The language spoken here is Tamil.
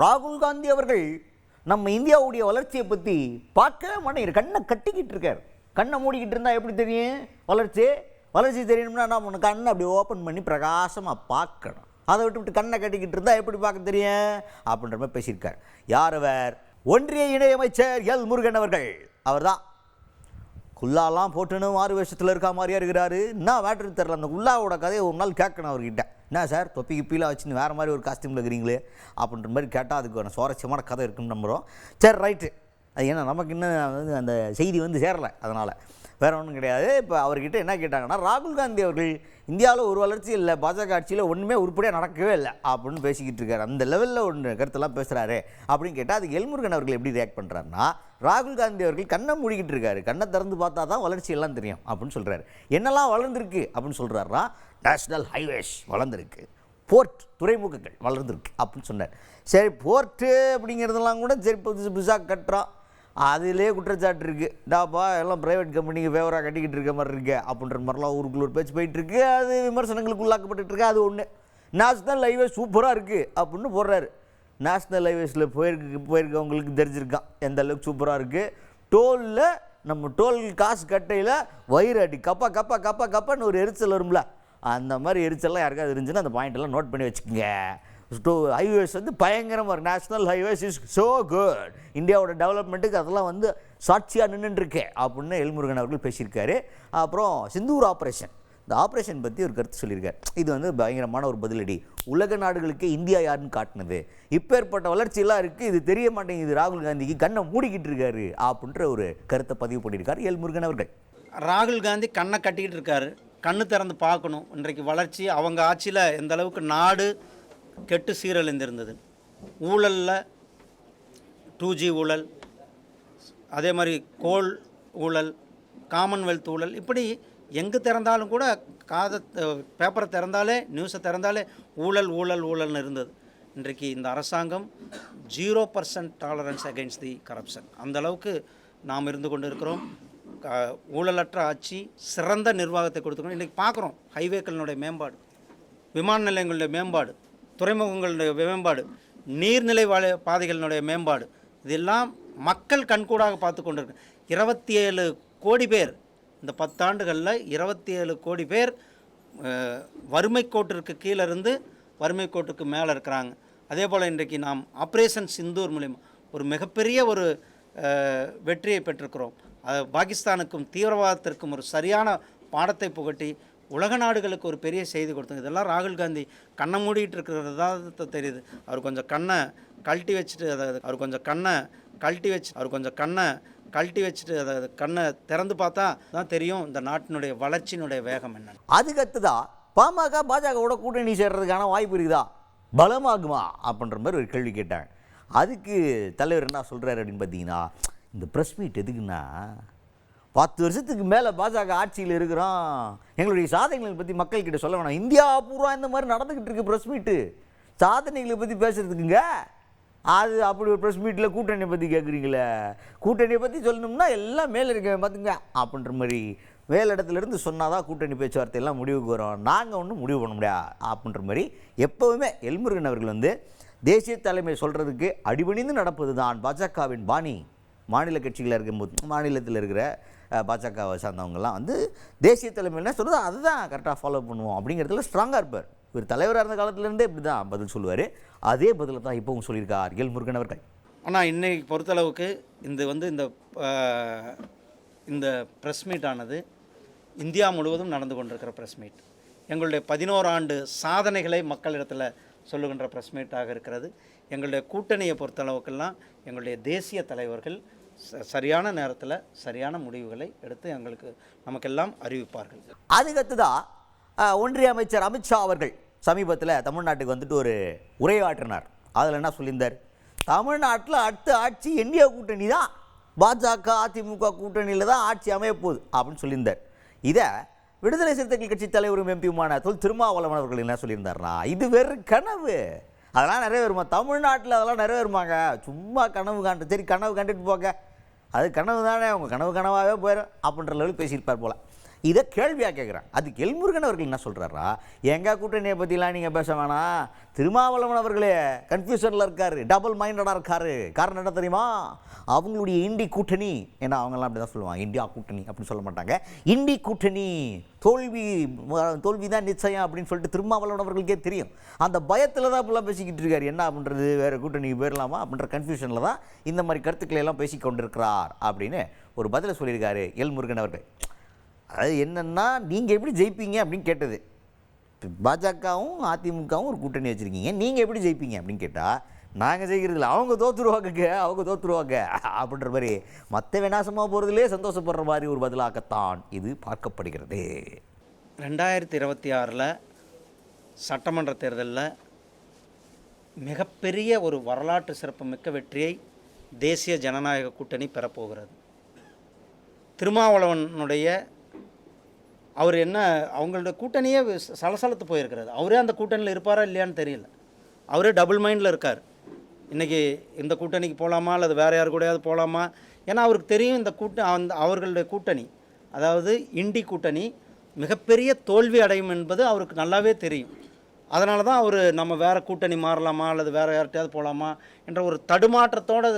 ராகுல் காந்தி அவர்கள் நம்ம இந்தியாவுடைய வளர்ச்சியை பற்றி பார்க்கவே மாட்டேங்கிறார். கண்ணை கட்டிக்கிட்டு இருக்கார். கண்ணை மூடிக்கிட்டு இருந்தால் எப்படி தெரியும் வளர்ச்சி தெரியணும்னா நம்ம கண்ணை அப்படி ஓப்பன் பண்ணி பிரகாசமாக பார்க்கணும். அதை விட்டு கண்ணை கட்டிக்கிட்டு இருந்தால் எப்படி பார்க்க தெரியும் அப்படின்ற மாதிரி பேசியிருக்கார். யார் அவர்? ஒன்றிய இணையமைச்சர் எல் முருகன் அவர்கள். அவர் தான் குல்லாலாம் போட்டுன்னு மாறு வேஷத்தில் இருக்கா மாதிரியா இருக்கிறாரு. என்ன வேட்ரு தெரில. அந்த குல்லாவோட கதையை ஒரு நாள் கேட்கணும் அவர்கிட்ட. என்ன சார் தொப்பி கிப்பிலாம் வச்சுன்னு வேறு மாதிரி ஒரு காஸ்டியூமில் இருக்கிறீங்களே அப்படின்ற மாதிரி கேட்டால் அதுக்கு சுவாரஸ்யமான கதை இருக்குன்னு நம்புகிறோம். சரி, ரைட்டு. அது ஏன்னா நமக்கு இன்னும் அந்த செய்தி சேரலை, அதனால் வேறு ஒன்றும் கிடையாது. இப்போ அவர்கிட்ட என்ன கேட்டாங்கன்னா, ராகுல் காந்தி அவர்கள் இந்தியாவில் ஒரு வளர்ச்சி இல்லை, பாஜக ஆட்சியில் ஒன்றுமே உருப்படியாக நடக்கவே இல்லை அப்படின்னு பேசிக்கிட்டு இருக்காரு. அந்த லெவலில் ஒன்று கருத்தெல்லாம் பேசுகிறாரு அப்படின்னு கேட்டால் அதுக்கு எல்முருகன் அவர்கள் எப்படி ரியாக்ட் பண்ணுறாருன்னா, ராகுல் காந்தி அவர்கள் கண்ணை மூடிக்கிட்டு இருக்காரு. கண்ணை திறந்து பார்த்தா தான் வளர்ச்சி எல்லாம் தெரியும் அப்படின்னு சொல்கிறாரு. என்னெல்லாம் வளர்ந்துருக்கு அப்படின்னு சொல்கிறாருன்னா, நேஷ்னல் ஹைவேஸ் வளர்ந்துருக்கு, போர்ட் துறைமுகங்கள் வளர்ந்துருக்கு அப்படின்னு சொன்னார். சரி, போர்ட்டு அப்படிங்கிறதெல்லாம் கூட சரி புதுசாக கட்டுறோம், அதிலே குற்றச்சாட்டு இருக்குது. டாப்பா எல்லாம் ப்ரைவேட் கம்பெனிக்கு ஃபேவராக கட்டிக்கிட்டு இருக்க மாதிரி இருக்கு அப்படின்ற மாதிரிலாம் ஊருக்குள்ள ஒரு பேச்சு போயிட்டுருக்கு. அது விமர்சனங்களுக்கு உள்ளாக்கப்பட்டுருக்கு. அது ஒன்று. நேஷ்னல் ஹைவேஸ் சூப்பராக இருக்குது அப்படின்னு போடுறாரு. நேஷ்னல் ஹைவேஸில் போயிருக்கவங்களுக்கு தெரிஞ்சிருக்கான் எந்த அளவுக்கு சூப்பராக இருக்குது. டோலில் நம்ம டோல் காசு கட்டையில் வயிறு அடி கப்பா கப்பா கப்பா கப்பான்னு ஒரு எரிச்சல் வரும்ல, அந்த மாதிரி எரிச்சல்லாம் யாருக்காவது இருந்துச்சுன்னா அந்த பாயிண்டெல்லாம் நோட் பண்ணி வச்சுக்கோங்க. ஹைவேஸ் பயங்கரமாக national highways is so good, இந்தியாவோட டெவலப்மெண்ட்டுக்கு அதெல்லாம் சாட்சியாக நின்றுருக்கு அப்படின்னு எல்முருகன் அவர்கள் பேசியிருக்காரு. அப்புறம் சிந்தூர் ஆப்ரேஷன், இந்த ஆப்ரேஷன் பற்றி ஒரு கருத்து சொல்லியிருக்காரு. இது பயங்கரமான ஒரு பதிலடி. உலக நாடுகளுக்கு இந்தியா யாருன்னு காட்டினது. இப்போ ஏற்பட்ட வளர்ச்சியெல்லாம் இருக்குது, இது தெரிய மாட்டேங்குது ராகுல் காந்திக்கு, கண்ணை மூடிக்கிட்டு இருக்காரு அப்படின்ற ஒரு கருத்தை பதிவு பண்ணியிருக்காரு எல்முருகன் அவர்கள். ராகுல் காந்தி கண்ணை கட்டிக்கிட்டு இருக்காரு. கண்ணு திறந்து பார்க்கணும். இன்றைக்கு வளர்ச்சி அவங்க ஆட்சியில் எந்த அளவுக்கு நாடு கெட்டு சீரழிந்திருந்தது. ஊழலில் 2G ஊழல், அதே மாதிரி கோல் ஊழல், காமன்வெல்த் ஊழல், இப்படி எங்கே திறந்தாலும் கூட பேப்பரை திறந்தாலே நியூஸை திறந்தாலே ஊழல் ஊழல் ஊழல்னு இருந்தது. இன்றைக்கு இந்த அரசாங்கம் 0% டாலரன்ஸ் அகெயின்ஸ்ட் தி கரப்ஷன், அந்தளவுக்கு நாம் இருந்து கொண்டு இருக்கிறோம். ஊழலற்ற ஆட்சி, சிறந்த நிர்வாகத்தை கொடுத்துக்கணும். இன்றைக்கி பார்க்குறோம் ஹைவேக்களினுடைய மேம்பாடு, விமான நிலையங்களுடைய மேம்பாடு, துறைமுகங்களுடைய மேம்பாடு, நீர்நிலை பாதைகளினுடைய மேம்பாடு, இதெல்லாம் மக்கள் கண்கூடாக பார்த்து கொண்டிருக்கு. 27 கோடி பேர் இந்த 10 ஆண்டுகளில் 27 கோடி பேர் வறுமை கோட்டிற்கு கீழே இருந்து வறுமை கோட்டுக்கு மேலே இருக்கிறாங்க. அதே போல் இன்றைக்கு நாம் ஆப்ரேஷன் சிந்தூர் மூலிமா ஒரு மிகப்பெரிய ஒரு வெற்றியை பெற்றிருக்கிறோம். பாகிஸ்தானுக்கும் தீவிரவாதத்திற்கும் ஒரு சரியான பாடத்தை புகட்டி உலக நாடுகளுக்கு ஒரு பெரிய செய்தி கொடுத்தோம். இதெல்லாம் ராகுல் காந்தி கண்ணை மூடிட்டு இருக்கிறது தான் தெரியுது. அவர் கொஞ்சம் கண்ணை கழட்டி வச்சுட்டு அதை கண்ணை திறந்து பார்த்தா தான் தெரியும் இந்த நாட்டினுடைய வளர்ச்சியினுடைய வேகம் என்ன. அதுக்கடுத்துதான் பாமக பாஜகவோட கூட்டணி சேர்றதுக்கான வாய்ப்பு இருக்குதா, பலமாகுமா அப்படின்ற மாதிரி ஒரு கேள்வி கேட்டாங்க. அதுக்கு தலைவர் என்ன சொல்கிறாரு அப்படின்னு பார்த்தீங்கன்னா, இந்த ப்ரெஸ் மீட் எதுக்குன்னா, 10 வருஷத்துக்கு மேலே பாஜக ஆட்சியில் இருக்கிறோம், எங்களுடைய சாதனைகளை பற்றி மக்கள்கிட்ட சொல்ல வேணாம். இந்தியா பூரா இந்த மாதிரி நடந்துக்கிட்டு இருக்கு ப்ரெஸ் மீட்டு, சாதனைகளை பற்றி பேசுகிறதுக்குங்க. அது அப்படி ஒரு ப்ரெஸ் மீட்டில் கூட்டணியை பற்றி கேட்குறீங்களே, கூட்டணியை பற்றி சொல்லணும்னா எல்லாம் மேலே இருக்க பார்த்துங்க அப்படின்ற மாதிரி மேலிடத்துலேருந்து சொன்னால் தான் கூட்டணி பேச்சுவார்த்தையெல்லாம் முடிவுக்கு வரும், நாங்கள் ஒன்றும் முடிவு பண்ண முடியாது அப்படின்ற மாதிரி எப்போவுமே எல்முருகன் அவர்கள் தேசிய தலைமை சொல்கிறதுக்கு அடிபணிந்து நடப்பது தான் பாஜகவின் பாணி. மாநில கட்சிகளில் இருக்கும்போது மாநிலத்தில் இருக்கிற பாஜகவை சார்ந்தவங்கெல்லாம் தேசிய தலைமையில் சொல்கிறது அதுதான் கரெக்டாக ஃபாலோ பண்ணுவோம் அப்படிங்கிறதுல ஸ்ட்ராங்காக இருப்பார். இவர் தலைவராக இருந்த காலத்துலேருந்தே இப்படி தான் பதில் சொல்லுவார். அதே பதில் தான் இப்போவும் சொல்லியிருக்கார் எல்முருகன் அவர்கள். ஆனால் இன்னைக்கு பொறுத்தளவுக்கு இந்த ப்ரெஸ் மீட் ஆனது இந்தியா முழுவதும் நடந்து கொண்டிருக்கிற ப்ரெஸ் மீட், எங்களுடைய 11 ஆண்டு சாதனைகளை மக்களிடத்தில் சொல்லுகின்ற ப்ரெஸ் மீட்டாக இருக்கிறது. எங்களுடைய கூட்டணியை பொறுத்தளவுக்கெல்லாம் எங்களுடைய தேசிய தலைவர்கள் சரியான நேரத்தில் சரியான முடிவுகளை எடுத்து நமக்கெல்லாம் அறிவிப்பார்கள். அதுக்கடுத்து தான் ஒன்றிய அமைச்சர் அமித்ஷா அவர்கள் சமீபத்தில் தமிழ்நாட்டுக்கு ஒரு உரையாற்றினார். அதில் என்ன சொல்லியிருந்தார், தமிழ்நாட்டில் அடுத்த ஆட்சி என்டிஏ கூட்டணி தான், பாஜக அதிமுக கூட்டணியில் தான் ஆட்சி அமையப்போகுது அப்படின்னு சொல்லியிருந்தார். இதை விடுதலை சிறுத்தைகள் கட்சி தலைவரும் எம்பியுமான திருமாவளவன் அவர்கள் என்ன சொல்லியிருந்தார்னா, இது வெறும் கனவு, அதெல்லாம் நிறைவேறுமா, தமிழ்நாட்டில் அதெல்லாம் நிறைவேறுமாங்க, சும்மா கனவு காண்டு, சரி கனவு கண்டுட்டு போங்க, அது கனவு தானே, அவங்க கனவாகவே போயிடும் அப்படின்ற லெவலுக்கு பேசியிருப்பார் போல். இதை கேள்வியாக கேட்குறேன். அதுக்கு எல்முருகன் அவர்கள் என்ன சொல்கிறாரா, எங்கள் கூட்டணியை பற்றிலாம் நீங்கள் பேச வேணாம், திருமாவளவன் அவர்களே கன்ஃபியூஷனில் இருக்கார், டபுள் மைண்டடாக இருக்கார். காரணம் என்ன தெரியுமா, அவங்களுடைய இண்டி கூட்டணி, ஏன்னா அவங்கெல்லாம் அப்படி தான் சொல்லுவாங்க, இந்தியா கூட்டணி அப்படின்னு சொல்ல மாட்டாங்க, இண்டி கூட்டணி தோல்வி தான் நிச்சயம் அப்படின்னு சொல்லிட்டு திருமாவளவன் அவர்களுக்கே தெரியும். அந்த பயத்தில் தான் இப்பெல்லாம் பேசிக்கிட்டு இருக்காரு. என்ன பண்ணுறது, வேறு கூட்டணிக்கு போயிடலாமா அப்படின்ற கன்ஃபியூஷனில் தான் இந்த மாதிரி கருத்துக்களை எல்லாம் பேசி கொண்டிருக்கிறார் அப்படின்னு ஒரு பதிலை சொல்லியிருக்காரு எல்முருகன் அவர்கள். அது என்னென்னா, நீங்கள் எப்படி ஜெயிப்பீங்க அப்படின்னு கேட்டது. பாஜகவும் அதிமுகவும் ஒரு கூட்டணி வச்சுருக்கீங்க, நீங்கள் எப்படி ஜெயிப்பீங்க அப்படின்னு கேட்டால், நாங்கள் ஜெயிக்கிறதில்ல, அவங்க தோற்றுருவாங்க அப்படின்ற மாதிரி மற்ற விநாசமாக போகிறதுலே சந்தோஷப்படுற மாதிரி ஒரு பதிலாகத்தான் இது பார்க்கப்படுகிறது. 2026 சட்டமன்ற தேர்தலில் மிகப்பெரிய ஒரு வரலாற்று சிறப்புமிக்க வெற்றியை தேசிய ஜனநாயக கூட்டணி பெறப்போகிறது. திருமாவளவனுடைய அவர் என்ன, அவங்களோட கூட்டணியே சலசலத்து போயிருக்கிறது. அவரே அந்த கூட்டணியில் இருப்பாரா இல்லையான்னு தெரியல. அவரே டபுள் மைண்டில் இருக்கார். இன்றைக்கி இந்த கூட்டணிக்கு போகலாமா அல்லது வேறு யார் கூடயாவது போகலாமா, ஏன்னா அவருக்கு தெரியும் இந்த அவர்களுடைய கூட்டணி, அதாவது இண்டி கூட்டணி மிகப்பெரிய தோல்வி அடையும் என்பது அவருக்கு நல்லாவே தெரியும். அதனால தான் அவர் நம்ம வேறு கூட்டணி மாறலாமா அல்லது வேறு யார்கிட்டையாவது போகலாமா என்ற ஒரு தடுமாற்றத்தோடு